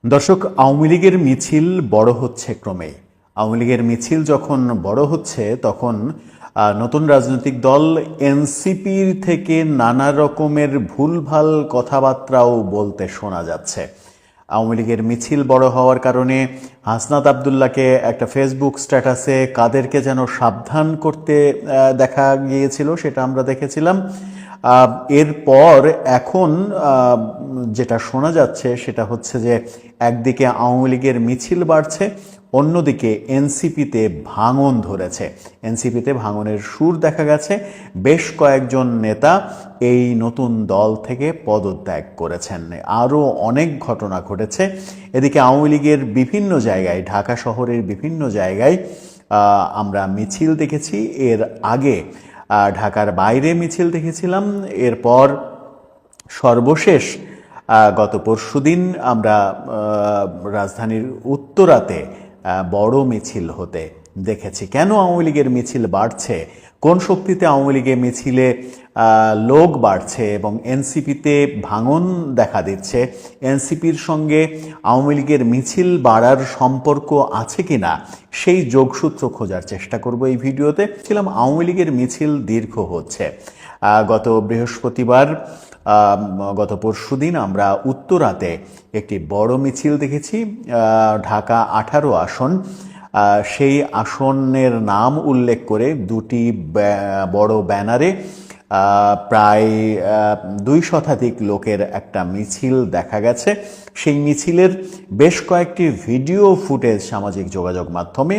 দর্শক, আওয়ামী লীগের মিছিল বড় হচ্ছে ক্রমে। আওয়ামী লীগের মিছিল যখন বড় হচ্ছে তখন নতুন রাজনৈতিক দল এনসিপির থেকে নানা রকমের ভুলভাল কথাবার্তাও বলতে শোনা যাচ্ছে। আওয়ামী লীগের মিছিল বড় হওয়ার কারণে হাসনাত আবদুল্লাহকে একটা ফেসবুক স্ট্যাটাসে কাদেরকে যেন সাবধান করতে দেখা গিয়েছিল, সেটা আমরা দেখেছিলাম। এরপর এখন যেটা শোনা যাচ্ছে সেটা হচ্ছে যে একদিকে আওয়ামী লীগের মিছিল বাড়ছে, অন্যদিকে এনসিপিতে ভাঙন ধরেছে। এনসিপিতে ভাঙনের সুর দেখা গেছে। বেশ কয়েকজন নেতা এই নতুন দল থেকে পদত্যাগ করেছেন। আরও অনেক ঘটনা ঘটেছে। এদিকে আওয়ামী লীগের বিভিন্ন জায়গায়, ঢাকা শহরের বিভিন্ন জায়গায় আমরা মিছিল দেখেছি। এর আগে ঢাকার বাইরে মিছিল দেখেছিলাম। এরপর সর্বশেষ গত পরশুদিন আমরা রাজধানীর উত্তরাতে বড় মিছিল হতে দেখেছি। কেন আওয়ামী লীগের মিছিল বাড়ছে, কোন শক্তিতে আওয়ামী লীগের মিছিলে লোক বাড়ছে এবং এনসিপিতে ভাঙন দেখা দিচ্ছে, এনসিপির সঙ্গে আওয়ামী লীগের মিছিল বাড়ার সম্পর্ক আছে কিনা সেই যোগসূত্র খোঁজার চেষ্টা করব এই ভিডিওতে। ছিলাম আওয়ামী লীগের মিছিল দীর্ঘ হচ্ছে। গত বৃহস্পতিবার, গত পরশুদিন আমরা উত্তরাতে একটি বড় মিছিল দেখেছি। ঢাকা 18 আসন, সেই আসনের নাম উল্লেখ করে দুটি বড় ব্যানারে প্রায় 2 শতাধিক লোকের একটা মিছিল দেখা গেছে। সেই মিছিলের বেশ কয়েকটি ভিডিও ফুটেজ সামাজিক যোগাযোগ মাধ্যমে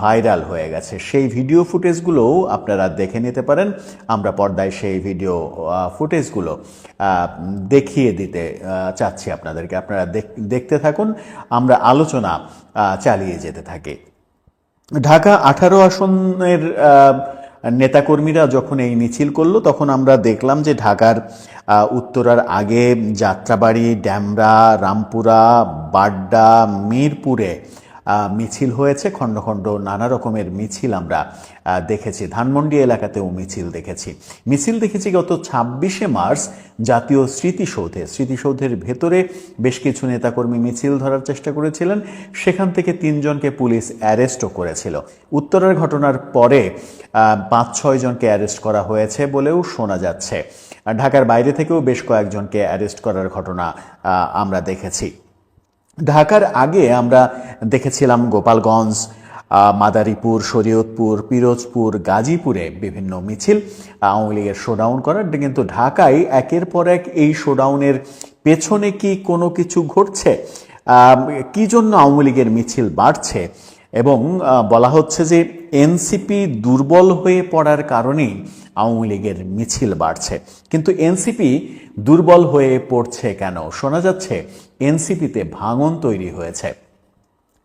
ভাইরাল হয়ে গেছে। সেই ভিডিও ফুটেজগুলোও আপনারা দেখে নিতে পারেন। আমরা পর্দায় সেই ভিডিও ফুটেজগুলো দেখিয়ে দিতে চাচ্ছি আপনাদেরকে। আপনারা দেখতে থাকুন, আমরা আলোচনা চালিয়ে যেতে থাকি। ঢাকা 18 আসনের নেতাকর্মীরা যখন এই মিছিল করলো তখন আমরা দেখলাম যে ঢাকার উত্তরার আগে যাত্রাবাড়ি, ড্যামরা, রামপুরা, বাড্ডা, মিরপুরে মিছিল হয়েছে। খণ্ড খণ্ড নানা রকমের মিছিল আমরা দেখেছি। ধানমন্ডি এলাকাতেও মিছিল দেখেছি। গত 26শে মার্চ জাতীয় স্মৃতিসৌধের ভেতরে বেশ কিছু নেতাকর্মী মিছিল ধরার চেষ্টা করেছিলেন। সেখান থেকে 3 জনকে পুলিশ অ্যারেস্টও করেছিল। উত্তরের ঘটনার পরে 5-6 জনকে অ্যারেস্ট করা হয়েছে বলেও শোনা যাচ্ছে। ঢাকার বাইরে থেকেও বেশ কয়েকজনকে অ্যারেস্ট করার ঘটনা আমরা দেখেছি। ঢাকার আগে আমরা দেখেছিলাম গোপালগঞ্জ, মাদারীপুর, শরীয়তপুর, পিরোজপুর, গাজীপুরে বিভিন্ন মিছিল আওয়ামী লীগের শোডাউন করার। কিন্তু ঢাকায় একের পর এক এই শোডাউনের পেছনে কি কোনো কিছু ঘটছে? কি জন্য আওয়ামী লীগের মিছিল বাড়ছে? এবং বলা হচ্ছে যে এনসিপি দুর্বল হয়ে পড়ার কারণেই আওয়ামী লীগের মিছিল বাড়ছে। কিন্তু এনসিপি দুর্বল হয়ে পড়ছে কেন? শোনা যাচ্ছে এনসিপিতে ভাঙন তৈরি হয়েছে।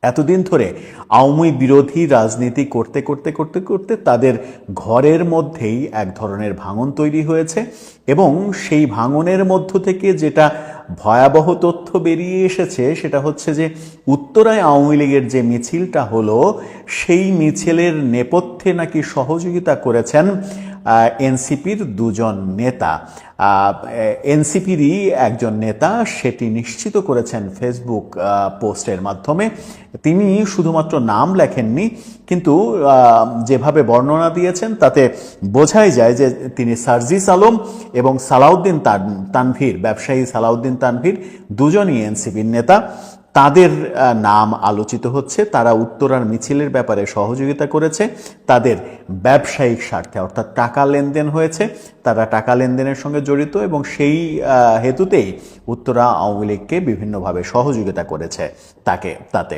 এতদিন ধরে আওয়ামী বিরোধী রাজনীতি করতে করতে তাদের ঘরের মধ্যেই এক ধরনের ভাঙন তৈরি হয়েছে এবং সেই ভাঙনের মধ্য থেকে যেটা ভয়াবহ তথ্য বেরিয়ে এসেছে সেটা হচ্ছে যে উত্তরায় আওয়ামী লীগের যে মিছিলটা হলো সেই মিছিলের নেপথ্যে নাকি সহযোগিতা করেছেন এনসিপির 2 জন নেতা। এনসিপিরই একজন নেতা সেটি নিশ্চিত করেছেন ফেসবুক পোস্টের মাধ্যমে। তিনি শুধুমাত্র নাম লেখেননি, কিন্তু যেভাবে বর্ণনা দিয়েছেন তাতে বোঝাই যায় যে তিনি সার্জিস আলম এবং সালাউদ্দিন তানভীর, ব্যবসায়ী সালাউদ্দিন তানভীর, দুজনই এনসিপির নেতা। তাদের নাম আলোচিত হচ্ছে। তারা উত্তরার মিছিলের ব্যাপারে সহযোগিতা করেছে তাদের ব্যবসায়িক স্বার্থে, অর্থাৎ টাকা লেনদেন হয়েছে, তারা টাকা লেনদেনের সঙ্গে জড়িত এবং সেই হেতুতেই উত্তরা আওয়ামী লীগকে বিভিন্নভাবে সহযোগিতা করেছে তাতে।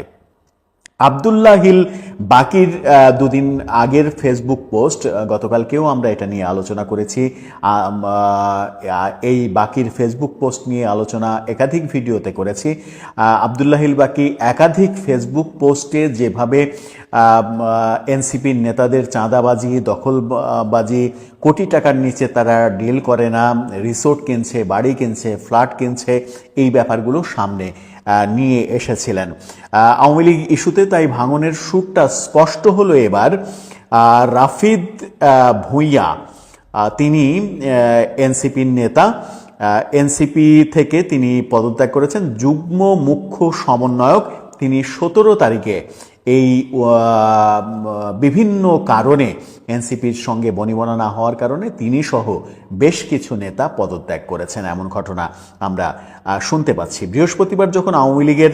আব্দুল্লাহ হিল বাকির 2 দিন আগের ফেসবুক পোস্ট, গতকালকেও আমরা এটা নিয়ে আলোচনা করেছি। এই বাকির ফেসবুক পোস্ট নিয়ে আলোচনা একাধিক ভিডিওতে করেছি। আব্দুল্লাহ হিল বাকি একাধিক ফেসবুক পোস্টে যেভাবে এনসিপির নেতাদের চাঁদাবাজি, দখলবাজি, কোটি টাকার নিচে তারা ডিল করে না, রিসোর্ট কিনছে, বাড়ি কিনছে, ফ্ল্যাট কিনছে, এই ব্যাপারগুলো সামনে নিয়ে এসেছিলেন। আওয়ামী লীগ ইস্যুতে তাই ভাঙনের সুরটা স্পষ্ট হলো এবার। রাফিদ ভুঁইয়া, তিনি এনসিপির নেতা। এনসিপি থেকে তিনি পদত্যাগ করেছেন। যুগ্ম মুখ্য মুখ্য সমন্বয়ক, তিনি 17 তারিখে এই বিভিন্ন কারণে এনসিপির সঙ্গে বনিবনা না হওয়ার কারণে তিনি সহ বেশ কিছু নেতা পদত্যাগ করেছেন, এমন ঘটনা আমরা শুনতে পাচ্ছি। বৃহস্পতিবার যখন আওয়ামী লীগের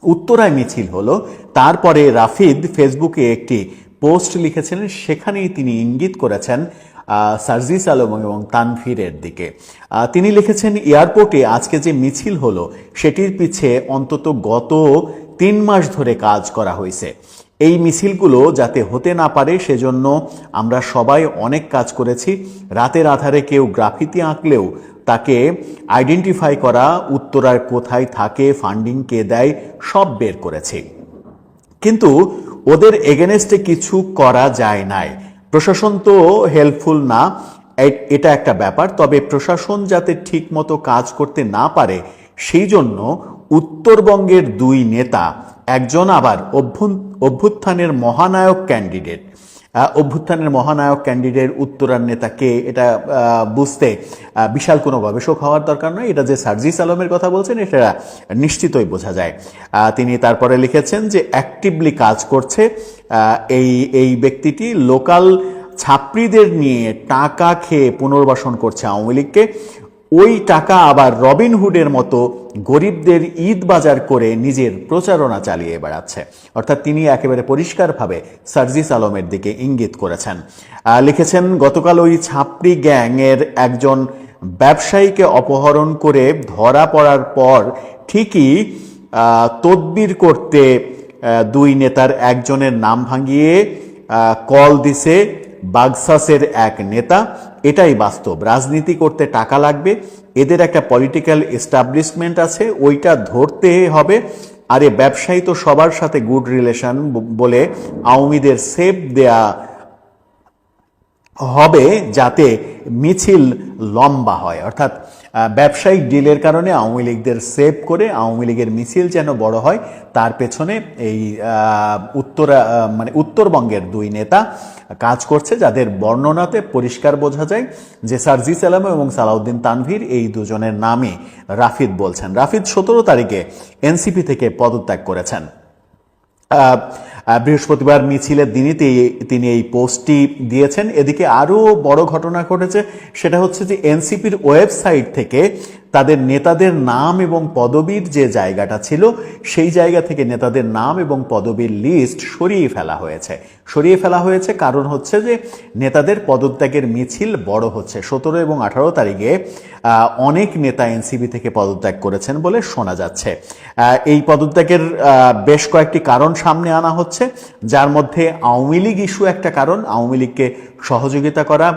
উত্তরায় মিছিল হলো, তারপরে রাফিদ ফেসবুকে একটি পোস্ট লিখেছিলেন, সেখানেই তিনি ইঙ্গিত করেছেন সার্জিস আলম এবং তানভীরের দিকে। তিনি লিখেছেন, এয়ারপোর্টে আজকে যে মিছিল হলো সেটির পিছে অন্তত গত 3 মাস ধরে কাজ করা হয়েছে। এই মিছিলগুলো যাতে হতে না পারে সেজন্য আমরা সবাই অনেক কাজ করেছি। রাতের আধারে কেউ গ্রাফিতি আঁকলেও তাকে আইডেন্টিফাই করা, উত্তরার কোথায় থাকে, ফান্ডিং কে দেয়, সব বের করেছি। কিন্তু ওদের এগেনস্টে কিছু করা যায় নাই। প্রশাসন তো হেল্পফুল না, এটা একটা ব্যাপার। তবে প্রশাসন যাতে ঠিক মতো কাজ করতে না পারে সেই জন্য উত্তরবঙ্গের 2 নেতা, একজন আবার অভ্যুত্থানের মহানায়ক ক্যান্ডিডেট, উত্তরার নেতাকে এটা বুঝতে বিশাল কোনো গবেষক হওয়ার দরকার নয়। এটা যে সার্জিস আলমের কথা বলছেন এটা নিশ্চিতই বোঝা যায়। তিনি তারপরে লিখেছেন যে অ্যাক্টিভলি কাজ করছে এই ব্যক্তিটি, লোকাল ছাত্রীদের নিয়ে টাকা খেয়ে পুনর্বাসন করছে আওয়ামী লীগকে। ওই টাকা আবার রবিনহুডের মতো গরিবদের ঈদ বাজার করে নিজের প্রচারণা চালিয়ে বেড়াচ্ছে। অর্থাৎ তিনি একেবারে পরিষ্কারভাবে সার্জিস আলমের দিকে ইঙ্গিত করেছেন। লিখেছেন, গতকাল ওই ছাপড়ি গ্যাংয়ের একজন ব্যবসায়ীকে অপহরণ করে ধরা পড়ার পর ঠিকই তদবির করতে 2 নেতার একজনের নাম ভাঙিয়ে কল দিছে বাগসাসের এক নেতা। এটাই বাস্তব। রাজনীতি করতে টাকা লাগবে, এদের একটা পলিটিক্যাল এস্টাবলিশমেন্ট আছে, ওইটা ধরতে হবে। আরে ব্যবসায়ী তো সবার সাথে গুড রিলেশন বলে আওয়ামীদের সেফ দেয়া হবে যাতে মিছিল লম্বা হয়। অর্থাৎ ব্যবসায়িক ডিলের কারণে আওয়ামী লীগদের সেভ করে আওয়ামী লীগের মিছিল যেন বড় হয়, তার পেছনে এই উত্তরবঙ্গের 2 নেতা কাজ করছে, যাদের বর্ণনাতে পরিষ্কার বোঝা যায় যে সার্জিস আলম এবং সালাউদ্দিন তানভীর, এই দুজনের নামে রাফিদ বলছেন। রাফিদ 17 তারিখে এনসিপি থেকে পদত্যাগ করেছেন। বৃহস্পতিবার মিছিলের দিনই তিনি এই পোস্টটি দিয়েছেন। এদিকে আরও বড় ঘটনা ঘটেছে, সেটা হচ্ছে যে এনসিপির ওয়েবসাইট থেকে তাদের নেতাদের নাম এবং পদবীর যে জায়গাটা ছিল সেই জায়গা থেকে নেতাদের নাম এবং পদবীর লিস্ট সরিয়ে ফেলা হয়েছে। কারণ হচ্ছে যে নেতাদের পদত্যাগের মিছিল বড় হচ্ছে। 17 এবং 18 তারিখে অনেক নেতা এনসিপি থেকে পদত্যাগ করেছেন বলে শোনা যাচ্ছে। এই পদত্যাগের বেশ কয়েকটি কারণ সামনে আনা হচ্ছে, যার মধ্যে আওয়ামী লীগ ইস্যু একটা কারণ, আওয়ামী লীগকে সহযোগিতা করা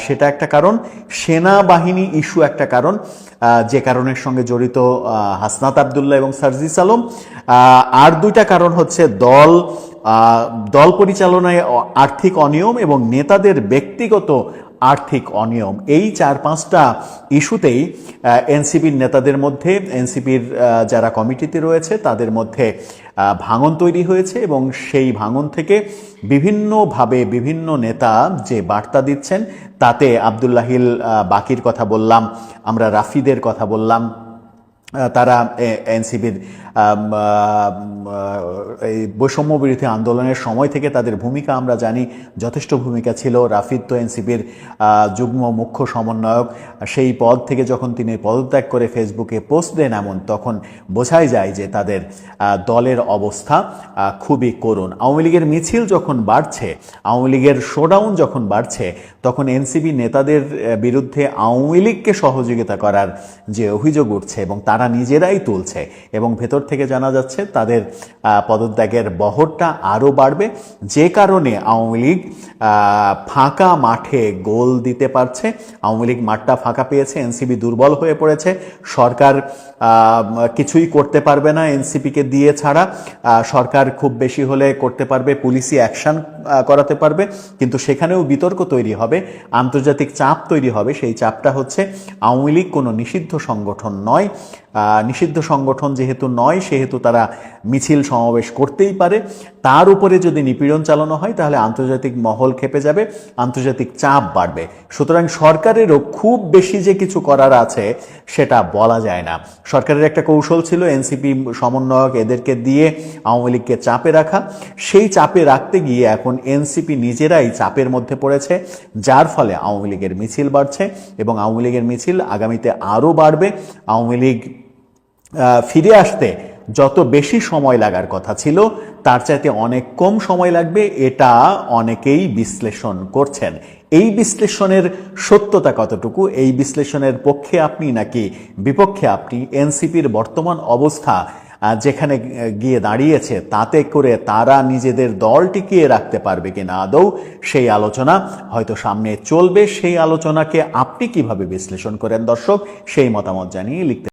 সেটা একটা কারণ, সেনাবাহিনী ইস্যু একটা কারণ, যে কারণের সঙ্গে জড়িত হাসনাত আবদুল্লাহ এবং সার্জিস আলম। আর 2টা কারণ হচ্ছে দল পরিচালনায় আর্থিক অনিয়ম এবং নেতাদের ব্যক্তিগত আর্থিক অনিয়ম। এই 4-5টা ইস্যুতেই এনসিপির নেতাদের মধ্যে, এনসিপির যারা কমিটিতে রয়েছে তাদের মধ্যে ভাঙন তৈরি হয়েছে এবং সেই ভাঙন থেকে বিভিন্নভাবে বিভিন্ন নেতা যে বার্তা দিচ্ছেন, তাতে আব্দুল্লাহিল বাকির কথা বললাম, আমরা রাফিদের কথা বললাম, তারা এনসিপির এই বৈষম্য বিরোধী আন্দোলনের সময় থেকে তাদের ভূমিকা আমরা জানি, যথেষ্ট ভূমিকা ছিল। রাফিদ তো এনসিপির যুগ্ম মুখ্য সমন্বয়ক, সেই পদ থেকে যখন তিনি পদত্যাগ করে ফেসবুকে পোস্ট দেন এমন, তখন বোঝাই যায় যে তাদের দলের অবস্থা খুবই করুণ। আওয়ামী লীগের মিছিল যখন বাড়ছে, আওয়ামী লীগের শোডাউন যখন বাড়ছে, তখন এনসিপি নেতাদের বিরুদ্ধে আওয়ামী লীগকে সহযোগিতা করার যে অভিযোগ উঠছে এবং তারা নিজেরাই তুলছে, এবং ভেতর থেকে জানা যাচ্ছে তাদের পদত্যাগের বহরটা আরও বাড়বে, যে কারণে আওয়ামী লীগ ফাঁকা মাঠে গোল দিতে পারছে। আওয়ামী লীগ মাঠটা ফাঁকা পেয়েছে, এনসিপি দুর্বল হয়ে পড়েছে, সরকার কিছুই করতে পারবে না এনসিপিকে দিয়ে ছাড়া। সরকার খুব বেশি হলে করতে পারবে পুলিশি অ্যাকশন করাতে পারবে, কিন্তু সেখানেও বিতর্ক তৈরি হবে, আন্তর্জাতিক চাপ তৈরি হবে। সেই চাপটা হচ্ছে আওয়ামী লীগ কোনো নিষিদ্ধ সংগঠন নয়, নিষিদ্ধ সংগঠন যেহেতু নয় সেহেতু তারা মিছিল সমাবেশ করতেই পারে। তার উপরে যদি নিপীড়ন চালানো হয় তাহলে আন্তর্জাতিক মহল খেপে যাবে, আন্তর্জাতিক চাপ বাড়বে। সুতরাং সরকারেরও খুব বেশি যে কিছু করার আছে সেটা বলা যায় না। সরকারের একটা কৌশল ছিল এনসিপি সমন্বয়ক এদেরকে দিয়ে আওয়ামী লীগকে চাপে রাখা। সেই চাপে রাখতে গিয়ে এখন এনসিপি নিজেরাই চাপের মধ্যে পড়েছে, যার ফলে আওয়ামী লীগের মিছিল বাড়ছে এবং আওয়ামী লীগের মিছিল আগামীতে আরও বাড়বে। আওয়ামী লীগ ফিরে আসতে যত বেশি সময় লাগার কথা ছিল তার চাইতে অনেক কম সময় লাগবে, এটা অনেকেই বিশ্লেষণ করছেন। এই বিশ্লেষণের সত্যতা কতটুকু, এই বিশ্লেষণের পক্ষে আপনি নাকি বিপক্ষে আপনি, এনসিপির বর্তমান অবস্থা যেখানে গিয়ে দাঁড়িয়েছে তাতে করে তারা নিজেদের দল টিকিয়ে রাখতে পারবে কিনা আদৌ, সেই আলোচনা হয়তো সামনে চলবে। সেই আলোচনাকে আপনি কিভাবে বিশ্লেষণ করেন দর্শক, সেই মতামত জানিয়ে লিখতে